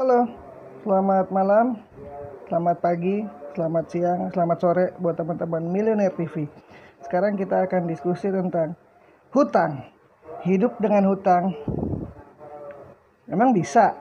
Halo, selamat malam, selamat pagi, selamat siang, selamat sore buat teman-teman Milioner TV. Sekarang kita akan diskusi tentang hutang. Hidup dengan hutang memang bisa.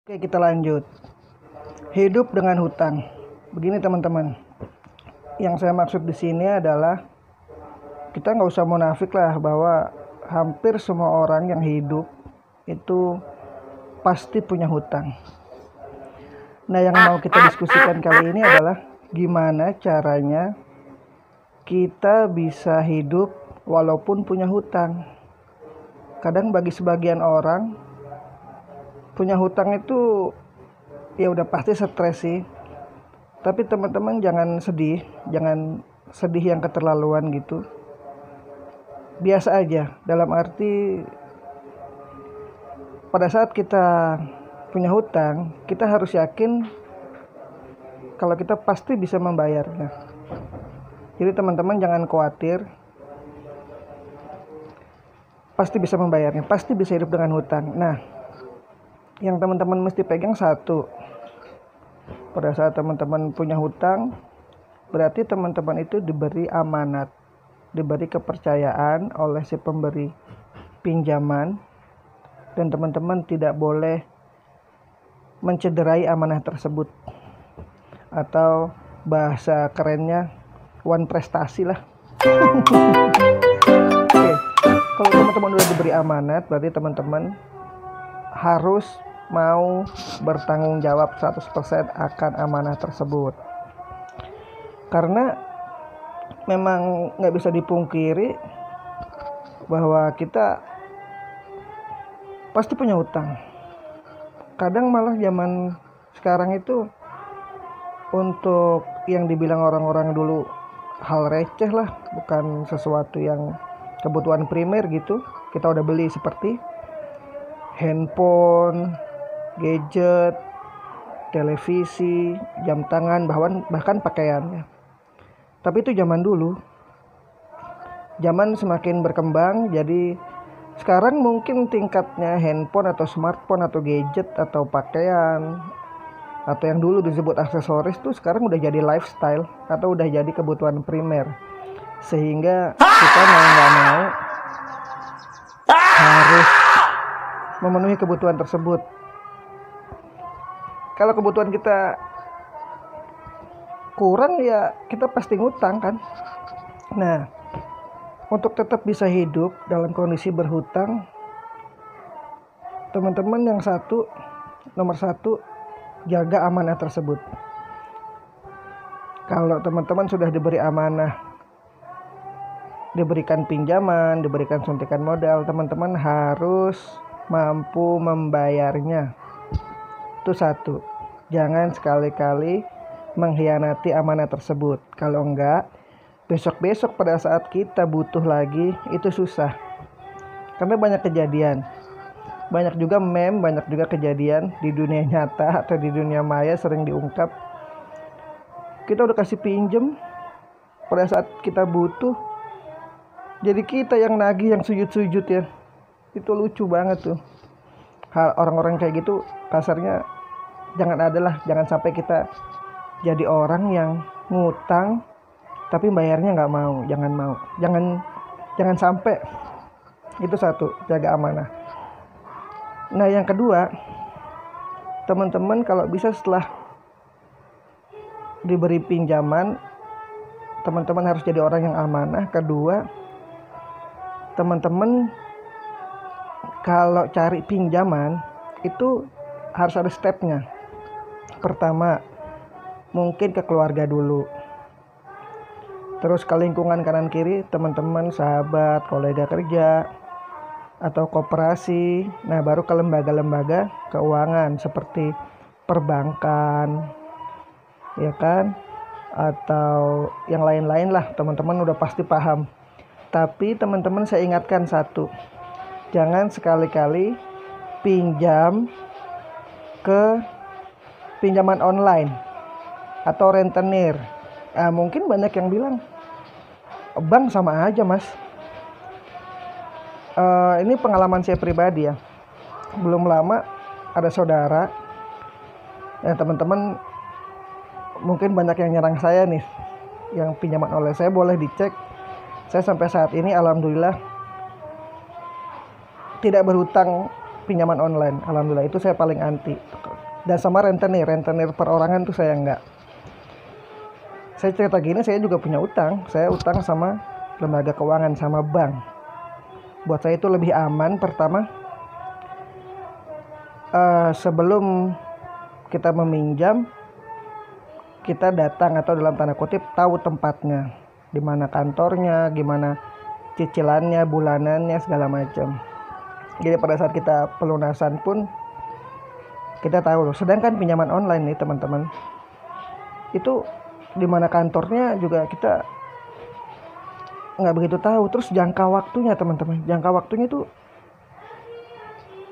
Oke, kita lanjut. Hidup dengan hutang. Begini teman-teman. Yang saya maksud di sini adalah kita nggak usah munafik lah bahwa hampir semua orang yang hidup itu pasti punya hutang. Nah, yang mau kita diskusikan kali ini adalah gimana caranya kita bisa hidup walaupun punya hutang. Kadang bagi sebagian orang punya hutang itu ya udah pasti stres sih. Tapi teman-teman jangan sedih yang keterlaluan gitu. Biasa aja, dalam arti pada saat kita punya hutang, kita harus yakin kalau kita pasti bisa membayarnya. Jadi teman-teman jangan khawatir, pasti bisa membayarnya, pasti bisa hidup dengan hutang. Nah, yang teman-teman mesti pegang satu, pada saat teman-teman punya hutang, berarti teman-teman itu diberi amanat, diberi kepercayaan oleh si pemberi pinjaman, dan teman-teman tidak boleh mencederai amanah tersebut. Atau bahasa kerennya one prestasi lah. Oke, kalau teman-teman udah diberi amanat, berarti teman-teman harus mau bertanggung jawab 100% akan amanah tersebut. Karena memang nggak bisa dipungkiri bahwa kita pasti punya hutang. Kadang malah zaman sekarang itu untuk yang dibilang orang-orang dulu hal receh lah, bukan sesuatu yang kebutuhan primer gitu, kita udah beli seperti handphone, gadget, televisi, jam tangan, bahkan pakaiannya. Tapi itu zaman dulu. Zaman semakin berkembang, jadi sekarang mungkin tingkatnya handphone atau smartphone atau gadget atau pakaian atau yang dulu disebut aksesoris tuh sekarang udah jadi lifestyle atau udah jadi kebutuhan primer. Sehingga kita mau nggak mau harus memenuhi kebutuhan tersebut. Kalau kebutuhan kita kurang ya kita pasti ngutang kan. Nah, untuk tetap bisa hidup dalam kondisi berhutang, teman-teman nomor satu, jaga amanah tersebut. Kalau teman-teman sudah diberi amanah, diberikan pinjaman, diberikan suntikan modal, teman-teman harus mampu membayarnya. Itu satu, jangan sekali-kali mengkhianati amanah tersebut. Kalau enggak, besok-besok pada saat kita butuh lagi, itu susah. Karena banyak kejadian, banyak juga meme, banyak juga kejadian di dunia nyata atau di dunia maya sering diungkap. Kita udah kasih pinjem, pada saat kita butuh, jadi kita yang nagih, yang sujud-sujud ya. Itu lucu banget tuh. Hal orang-orang kayak gitu kasarnya jangan sampai kita jadi orang yang ngutang tapi bayarnya nggak mau. Jangan sampai. Itu satu, jaga amanah. Nah, yang kedua, teman-teman kalau bisa setelah diberi pinjaman, teman-teman harus jadi orang yang amanah. Kedua, teman-teman kalau cari pinjaman itu harus ada stepnya. Pertama, mungkin ke keluarga dulu. Terus ke lingkungan kanan kiri, teman-teman, sahabat, kolega kerja, atau koperasi. Nah, baru ke lembaga-lembaga keuangan seperti perbankan, ya kan? Atau yang lain-lain lah, teman-teman udah pasti paham. Tapi teman-teman saya ingatkan satu, jangan sekali-kali pinjam ke pinjaman online atau rentenir. Mungkin banyak yang bilang, bank sama aja mas. Ini pengalaman saya pribadi ya. Belum lama ada saudara, teman-teman mungkin banyak yang nyerang saya nih, yang pinjaman online saya. Boleh dicek, saya sampai saat ini alhamdulillah tidak berhutang pinjaman online. Alhamdulillah, itu saya paling anti. Dan sama rentenir perorangan tuh saya enggak. Saya cerita gini, saya juga punya utang. Saya utang sama lembaga keuangan, sama bank. Buat saya itu lebih aman. Pertama, sebelum kita meminjam, kita datang atau dalam tanda kutip tahu tempatnya, di mana kantornya, gimana cicilannya, bulanannya, segala macam. Jadi pada saat kita pelunasan pun kita tahu. Sedangkan pinjaman online nih teman-teman, itu di mana kantornya juga kita nggak begitu tahu. Terus jangka waktunya teman-teman, jangka waktunya tuh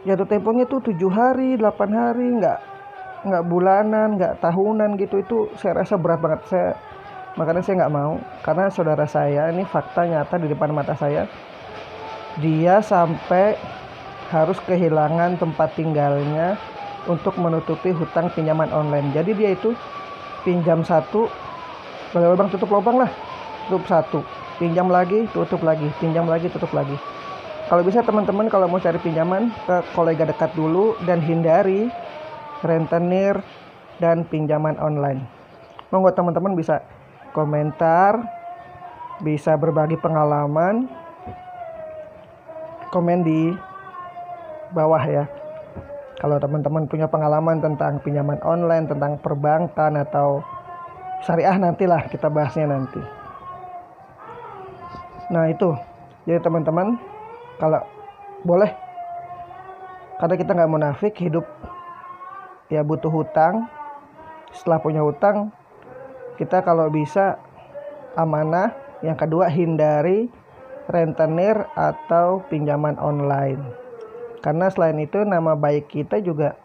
jatuh temponya tuh 7 hari, 8 hari, nggak bulanan, nggak tahunan gitu. Itu saya rasa berat banget. Makanya saya nggak mau. Karena saudara saya, ini fakta nyata di depan mata saya, dia sampai harus kehilangan tempat tinggalnya untuk menutupi hutang pinjaman online. Jadi dia itu pinjam satu, lubang tutup lubang lah, tutup satu, pinjam lagi, tutup lagi, pinjam lagi, tutup lagi. Kalau bisa teman-teman kalau mau cari pinjaman, ke kolega dekat dulu dan hindari rentenir dan pinjaman online. Monggo teman-teman bisa komentar, bisa berbagi pengalaman, komen di bawah ya. Kalau teman-teman punya pengalaman tentang pinjaman online, tentang perbankan atau syariah, nantilah kita bahasnya nanti. Nah itu, jadi teman-teman, kalau boleh, karena kita nggak munafik, hidup ya butuh hutang. Setelah punya hutang, kita kalau bisa amanah. Yang kedua, hindari rentenir atau pinjaman online. Karena selain itu nama baik kita juga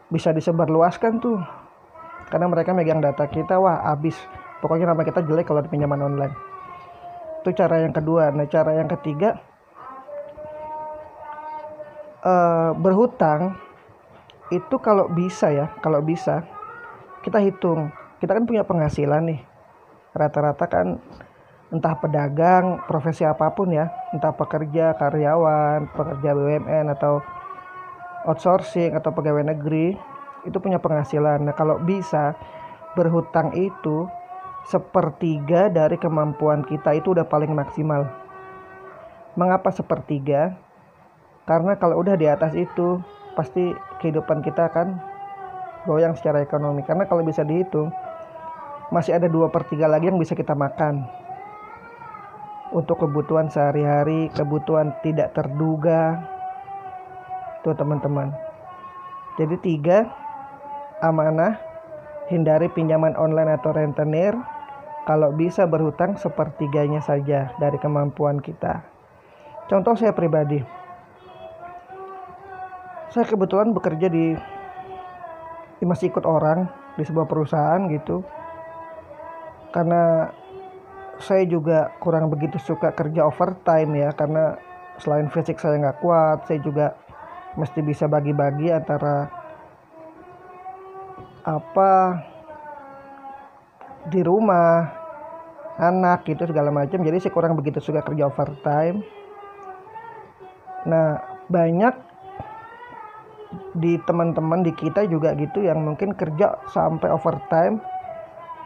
bisa disebarluaskan tuh. Karena mereka megang data kita, wah habis. Pokoknya nama kita jelek kalau di pinjaman online. Itu cara yang kedua. Nah cara yang ketiga, berhutang itu kalau bisa kita hitung. Kita kan punya penghasilan nih, rata-rata kan, entah pedagang, profesi apapun ya, entah pekerja, karyawan, pekerja BUMN atau outsourcing atau pegawai negeri, itu punya penghasilan. Nah kalau bisa berhutang itu 1/3 dari kemampuan kita, itu udah paling maksimal. Mengapa 1/3? Karena kalau udah di atas itu, pasti kehidupan kita akan goyang secara ekonomi. Karena kalau bisa dihitung, masih ada 2/3 lagi yang bisa kita makan untuk kebutuhan sehari-hari, kebutuhan tidak terduga. Tuh teman-teman. Jadi 3, amanah, hindari pinjaman online atau rentenir. Kalau bisa berhutang 1/3-nya saja dari kemampuan kita. Contoh saya pribadi, saya kebetulan bekerja di masih ikut orang di sebuah perusahaan gitu. Karena saya juga kurang begitu suka kerja overtime ya, karena selain fisik saya nggak kuat, saya juga mesti bisa bagi-bagi antara di rumah, anak gitu segala macam. Jadi saya kurang begitu suka kerja overtime. Nah banyak di teman-teman di kita juga gitu yang mungkin kerja sampai overtime.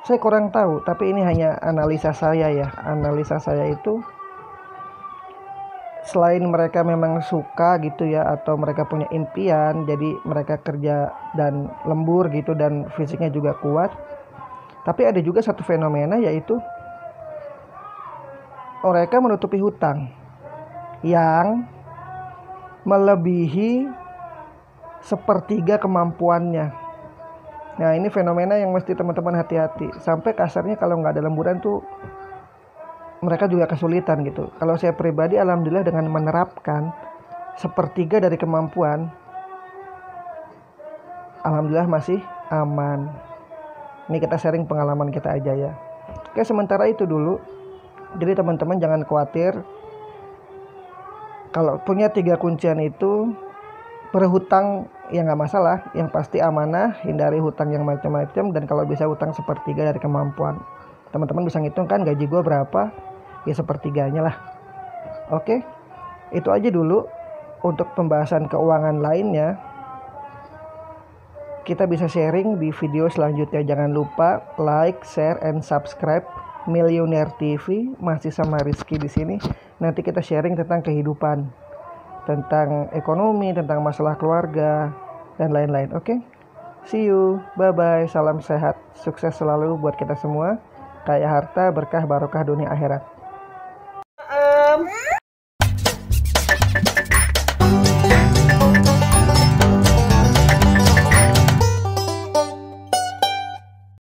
Saya kurang tahu, tapi ini hanya analisa saya ya. Analisa saya itu, selain mereka memang suka gitu ya, atau mereka punya impian, jadi mereka kerja dan lembur gitu dan fisiknya juga kuat. Tapi ada juga satu fenomena, yaitu mereka menutupi hutang yang melebihi 1/3 kemampuannya. Nah ini fenomena yang mesti teman-teman hati-hati. Sampai kasarnya kalau nggak ada lemburan tuh mereka juga kesulitan gitu. Kalau saya pribadi alhamdulillah dengan menerapkan 1/3 dari kemampuan, alhamdulillah masih aman. Ini kita sharing pengalaman kita aja ya. Oke, sementara itu dulu. Jadi teman-teman jangan khawatir. Kalau punya 3 kuncian itu, berhutang ya nggak masalah. Yang pasti amanah, hindari hutang yang macam-macam, dan kalau bisa hutang 1/3 dari kemampuan. Teman-teman bisa ngitung kan gaji gue berapa, ya 1/3-nya lah. Oke, itu aja dulu. Untuk pembahasan keuangan lainnya, kita bisa sharing di video selanjutnya. Jangan lupa like, share, and subscribe Millionaire TV. Masih sama Rizky di sini. Nanti kita sharing tentang kehidupan, tentang ekonomi, tentang masalah keluarga, dan lain-lain. Oke? See you. Bye-bye. Salam sehat. Sukses selalu buat kita semua. Kaya harta, berkah, barokah dunia akhirat.